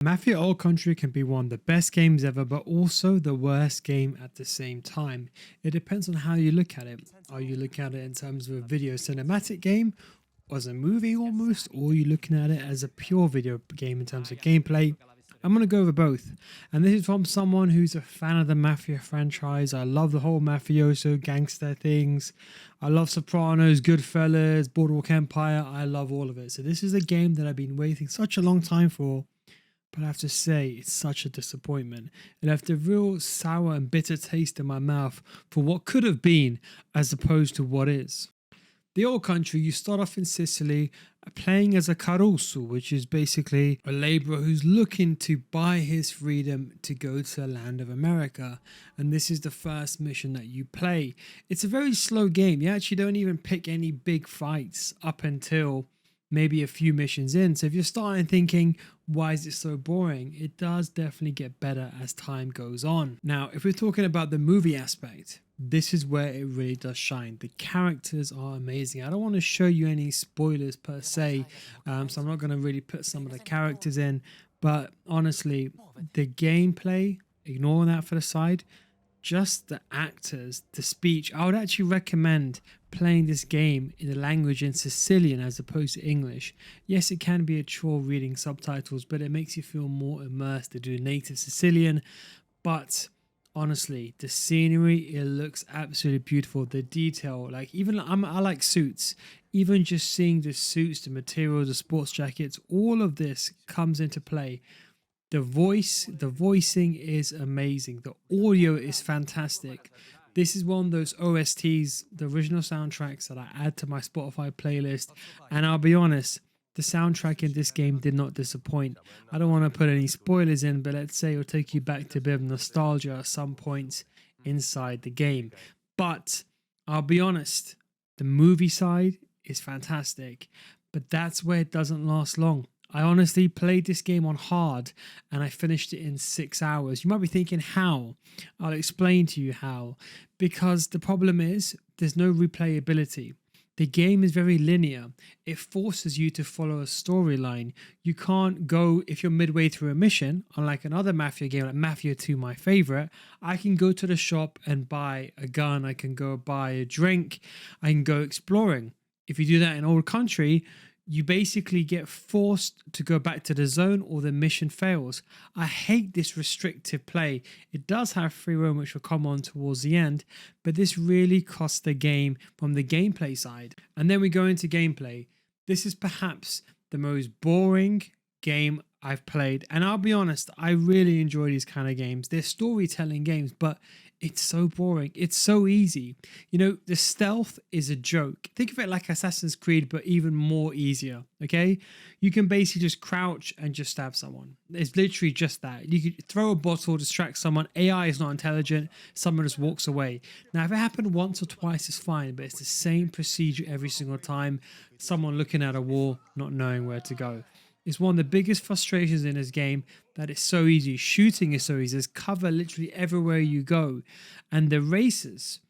Mafia Old Country can be one of the best games ever, but also the worst game at the same time. It depends on how you look at it. Are you looking at it in terms of a video cinematic game, or as a movie almost, or are you looking at it as a pure video game in terms of gameplay? I'm going to go over both. And this is from someone who's a fan of the Mafia franchise. I love the whole mafioso gangster things. I love Sopranos, Goodfellas, Boardwalk Empire. I love all of it. So this is a game that I've been waiting such a long time for. But I have to say, it's such a disappointment. It left a real sour and bitter taste in my mouth for what could have been as opposed to what is. The Old Country, you start off in Sicily playing as a caruso, which is basically a laborer who's looking to buy his freedom to go to the land of America. And this is the first mission that you play. It's a very slow game. You actually don't even pick any big fights up until maybe a few missions in. So if you're starting thinking, why is it so boring? It does definitely get better as time goes on. Now, if we're talking about the movie aspect, this is where it really does shine. The characters are amazing. I don't want to show you any spoilers per se, so I'm not going to really put some of the characters in, but honestly, the gameplay, ignore that for the side, just the actors, the speech. I would actually recommend playing this game in the language in Sicilian as opposed to English. Yes, it can be a chore reading subtitles, but it makes you feel more immersed to do native Sicilian. But honestly, the scenery, it looks absolutely beautiful. The detail, like even I like suits. Even just seeing the suits, the materials, the sports jackets, all of this comes into play. The voicing is amazing. The audio is fantastic. This is one of those OSTs, the original soundtracks that I add to my Spotify playlist. And I'll be honest, the soundtrack in this game did not disappoint. I don't want to put any spoilers in, but let's say it'll take you back to a bit of nostalgia at some points inside the game. But I'll be honest, the movie side is fantastic, but that's where it doesn't last long. I honestly played this game on hard and I finished it in 6 hours. You might be thinking, how? I'll explain to you how. Because the problem is, there's no replayability. The game is very linear. It forces you to follow a storyline. You can't go, if you're midway through a mission, unlike another Mafia game like Mafia 2, my favorite, I can go to the shop and buy a gun. I can go buy a drink. I can go exploring. If you do that in Old Country, you basically get forced to go back to the zone or the mission fails. I hate this restrictive play. It does have free roam, which will come on towards the end, but this really costs the game from the gameplay side. And then we go into gameplay. This is perhaps the most boring game I've played. And I'll be honest, I really enjoy these kind of games. They're storytelling games, but it's so boring. It's so easy. You know, the stealth is a joke. Think of it like Assassin's Creed, but even more easier, okay? You can basically just crouch and just stab someone. It's literally just that. You could throw a bottle, distract someone. AI is not intelligent. Someone just walks away. Now, if it happened once or twice, it's fine, but it's the same procedure every single time. Someone looking at a wall, not knowing where to go. It's one of the biggest frustrations in this game that it's so easy. Shooting is so easy. There's cover literally everywhere you go. And the races,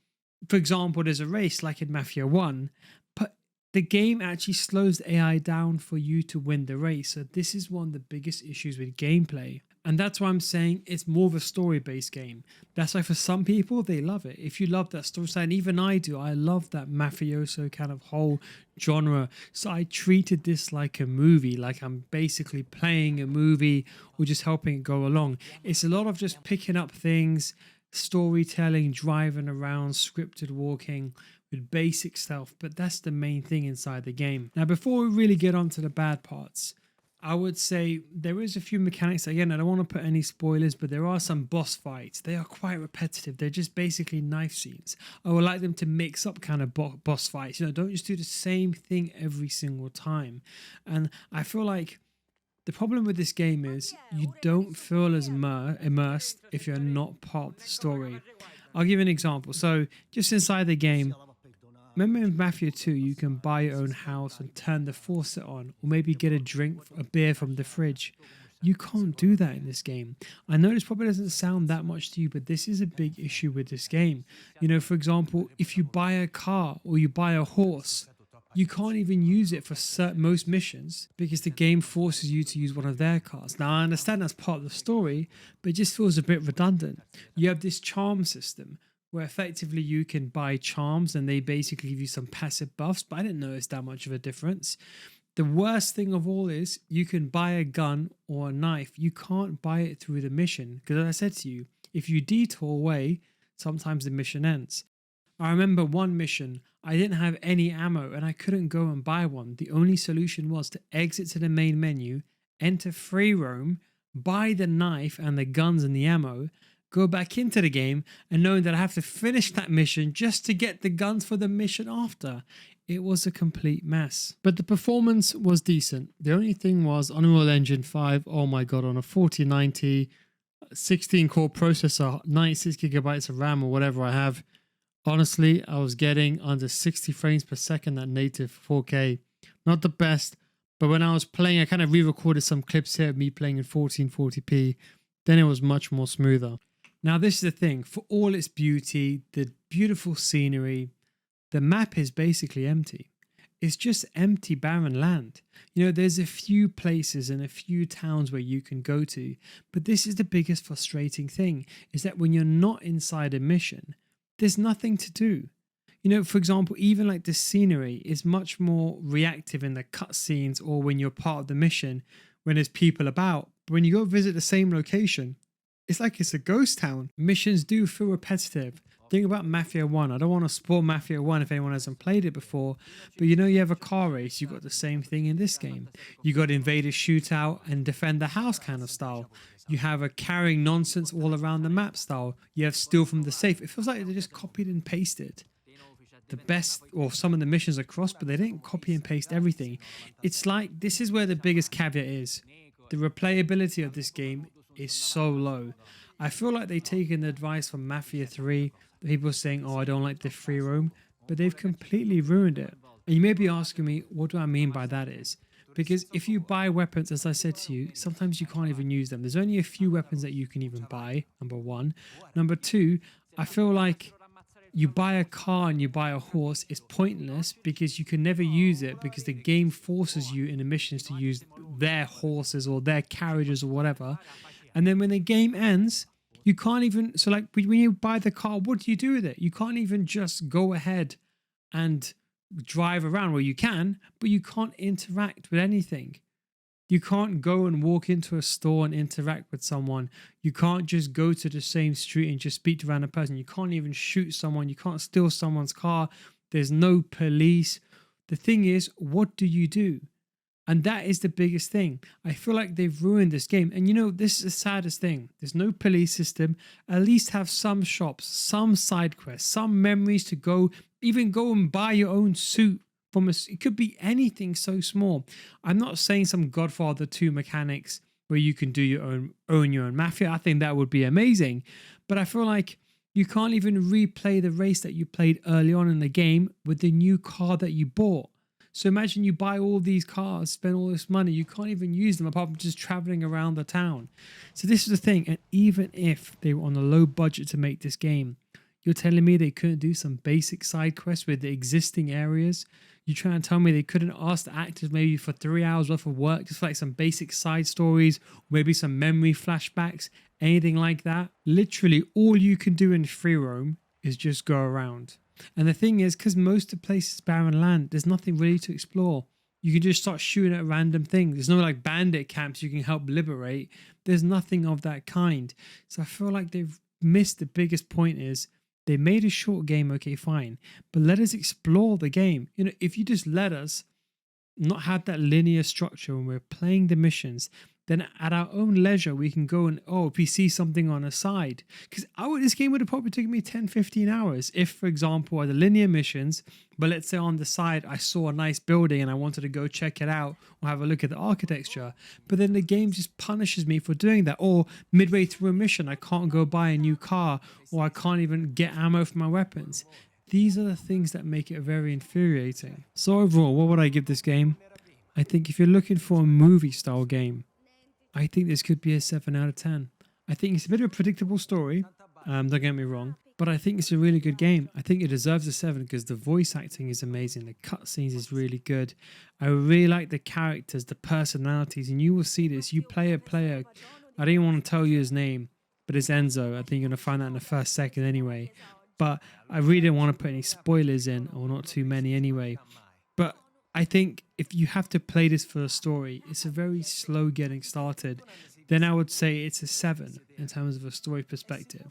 for example, there's a race like in Mafia 1, but the game actually slows the AI down for you to win the race. So this is one of the biggest issues with gameplay. And that's why I'm saying it's more of a story-based game. That's why for some people, they love it. If you love that story side, and even I do, I love that mafioso kind of whole genre. So I treated this like a movie, like I'm basically playing a movie or just helping it go along. It's a lot of just picking up things, storytelling, driving around, scripted walking with basic stuff. But that's the main thing inside the game. Now, before we really get on to the bad parts, I would say there is a few mechanics. Again, I don't want to put any spoilers, but there are some boss fights. They are quite repetitive. They're just basically knife scenes. I would like them to mix up kind of boss fights. You know, don't just do the same thing every single time. And I feel like the problem with this game is you don't feel as immersed if you're not part of the story. I'll give you an example. So just inside the game, remember in Mafia 2, you can buy your own house and turn the faucet on, or maybe get a beer from the fridge. You can't do that in this game. I know this probably doesn't sound that much to you, but this is a big issue with this game. You know, for example, if you buy a car or you buy a horse, you can't even use it for most missions because the game forces you to use one of their cars. Now, I understand that's part of the story, but it just feels a bit redundant. You have this charm system where effectively you can buy charms and they basically give you some passive buffs, but I didn't notice that much of a difference. The worst thing of all is you can buy a gun or a knife. You can't buy it through the mission because, as I said to you, if you detour away, sometimes the mission ends. I remember one mission, I didn't have any ammo and I couldn't go and buy one. The only solution was to exit to the main menu, enter free roam, buy the knife and the guns and the ammo, go back into the game and knowing that I have to finish that mission just to get the guns for the mission after. It was a complete mess. But the performance was decent. The only thing was Unreal Engine 5, oh my god, on a 4090, 16 core processor, 96 gigabytes of RAM or whatever I have. Honestly, I was getting under 60 frames per second at native 4K. Not the best, but when I was playing, I kind of re-recorded some clips here of me playing in 1440p. Then it was much more smoother. Now, this is the thing. For all its beauty, the beautiful scenery, the map is basically empty. It's just empty, barren land. You know, there's a few places and a few towns where you can go to, but this is the biggest frustrating thing, is that when you're not inside a mission, there's nothing to do. You know, for example, even like the scenery is much more reactive in the cutscenes or when you're part of the mission, when there's people about. But when you go visit the same location, it's like it's a ghost town. Missions do feel repetitive. Think about Mafia 1. I don't want to spoil Mafia 1 if anyone hasn't played it before, but you know, you have a car race. You got the same thing in this game. You got invade a shootout and defend the house kind of style. You have a carrying nonsense all around the map style. You have steal from the safe. It feels like they just copied and pasted the best or some of the missions across, but they didn't copy and paste everything. It's like, this is where the biggest caveat is. The replayability of this game is so low. I feel like they've taken the advice from Mafia 3. People saying, oh, I don't like the free roam, but they've completely ruined it. And you may be asking me, what do I mean by that is? Because if you buy weapons, as I said to you, sometimes you can't even use them. There's only a few weapons that you can even buy, number one. Number two, I feel like you buy a car and you buy a horse is pointless because you can never use it because the game forces you in the missions to use their horses or their carriages or whatever. And then when the game ends, you can't even, so like when you buy the car, what do you do with it? You can't even just go ahead and drive around. Well, you can, but you can't interact with anything. You can't go and walk into a store and interact with someone. You can't just go to the same street and just speak to a random person. You can't even shoot someone. You can't steal someone's car. There's no police. The thing is, what do you do? And that is the biggest thing. I feel like they've ruined this game. And you know, this is the saddest thing. There's no police system. At least have some shops, some side quests, some memories to go, even go and buy your own suit from a, it could be anything so small. I'm not saying some Godfather 2 mechanics where you can do your own your own mafia. I think that would be amazing. But I feel like you can't even replay the race that you played early on in the game with the new car that you bought. So imagine you buy all these cars, spend all this money, you can't even use them apart from just traveling around the town. So this is the thing, and even if they were on a low budget to make this game, you're telling me they couldn't do some basic side quests with the existing areas? You're trying to tell me they couldn't ask the actors maybe for 3 hours worth of work, just for like some basic side stories, maybe some memory flashbacks, anything like that? Literally all you can do in free roam is just go around. And the thing is, because most of the place is barren land, there's nothing really to explore. You can just start shooting at random things. There's no like bandit camps you can help liberate. There's nothing of that kind. So I feel like they've missed the biggest point is they made a short game, okay, fine. But let us explore the game. You know, if you just let us not have that linear structure when we're playing the missions, then at our own leisure, we can go and, oh, if we see something on a side. Because this game would have probably taken me 10, 15 hours. If, for example, the linear missions, but let's say on the side, I saw a nice building and I wanted to go check it out or have a look at the architecture. But then the game just punishes me for doing that. Or midway through a mission, I can't go buy a new car or I can't even get ammo for my weapons. These are the things that make it very infuriating. So overall, what would I give this game? I think if you're looking for a movie style game, I think this could be a 7 out of 10. I think it's a bit of a predictable story, don't get me wrong, But I think it's a really good game. I think it deserves a 7 because the voice acting is amazing. The cutscenes is really good. I really like the characters, the personalities, and you will see this. You play a player. I don't even want to tell you his name, but it's Enzo. I think you're going to find out in the first second anyway. But I really don't want to put any spoilers in, or not too many anyway. But I think if you have to play this for a story, it's a very slow getting started. Then I would say it's a 7 in terms of a story perspective.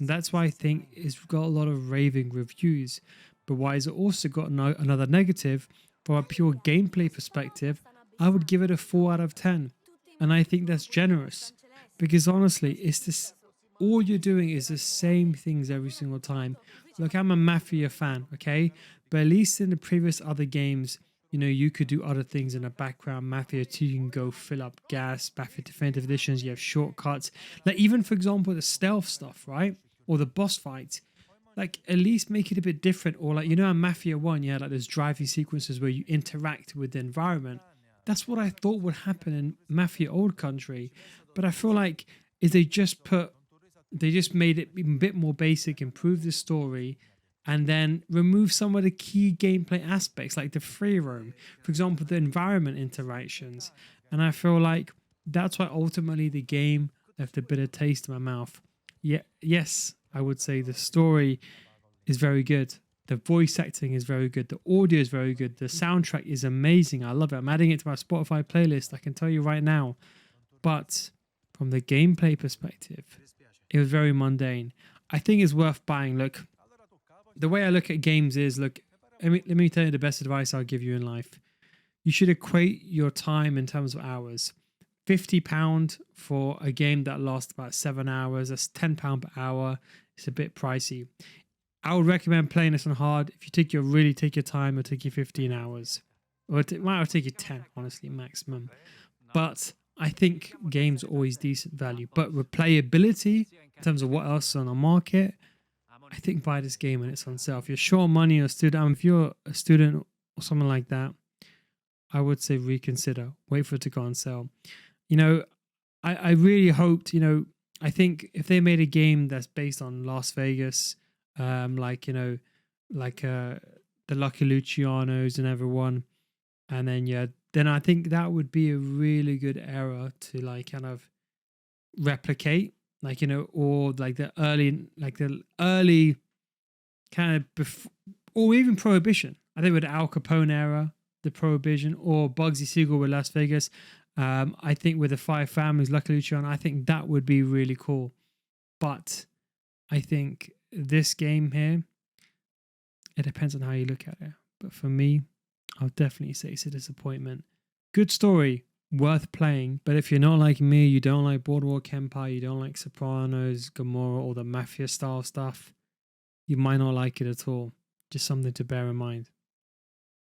And that's why I think it's got a lot of raving reviews. But why has it also got another negative? From a pure gameplay perspective, I would give it a 4 out of 10. And I think that's generous. Because honestly, it's this, all you're doing is the same things every single time. Look, I'm a Mafia fan, okay? But at least in the previous other games, you know, you could do other things in the background. Mafia 2, you can go fill up gas. Mafia Definitive Editions, you have shortcuts. Like even, for example, the stealth stuff, right? Or the boss fights. Like at least make it a bit different. Or like, you know, in Mafia 1, you had like those driving sequences where you interact with the environment. That's what I thought would happen in Mafia Old Country. But I feel like if they just made it a bit more basic, improve the story, and then remove some of the key gameplay aspects like the free roam, for example, the environment interactions. And I feel like that's why ultimately the game left a bitter taste in my mouth. Yeah, yes, I would say the story is very good. The voice acting is very good. The audio is very good. The soundtrack is amazing. I love it. I'm adding it to my Spotify playlist. I can tell you right now. But from the gameplay perspective, it was very mundane. I think it's worth buying. Look, the way I look at games is, look, let me tell you the best advice I'll give you in life. You should equate your time in terms of hours. £50 for a game that lasts about 7 hours. That's £10 per hour. It's a bit pricey. I would recommend playing this on hard. If you really take your time, it'll take you 15 hours. Or it might take you 10, honestly, maximum. But I think games are always decent value. But replayability, in terms of what else is on the market, I think buy this game when it's on sale. If you're short money or student, if you're a student or something like that, I would say reconsider. Wait for it to go on sale. You know, I really hoped, you know, I think if they made a game that's based on Las Vegas, like, you know, like the Lucky Lucianos and everyone, and then yeah, then I think that would be a really good era to like kind of replicate, like, you know, or like the early kind of before, or even Prohibition. I think with the Al Capone era, the Prohibition, or Bugsy Siegel with Las Vegas. I think with the Five Families, Lucky Luciano, I think that would be really cool. But I think this game here, it depends on how you look at it. But for me, I'll definitely say it's a disappointment. Good story, worth playing. But if you're not like me, you don't like Boardwalk Empire, you don't like Sopranos, Gomorrah, or the Mafia style stuff, you might not like it at all. Just something to bear in mind.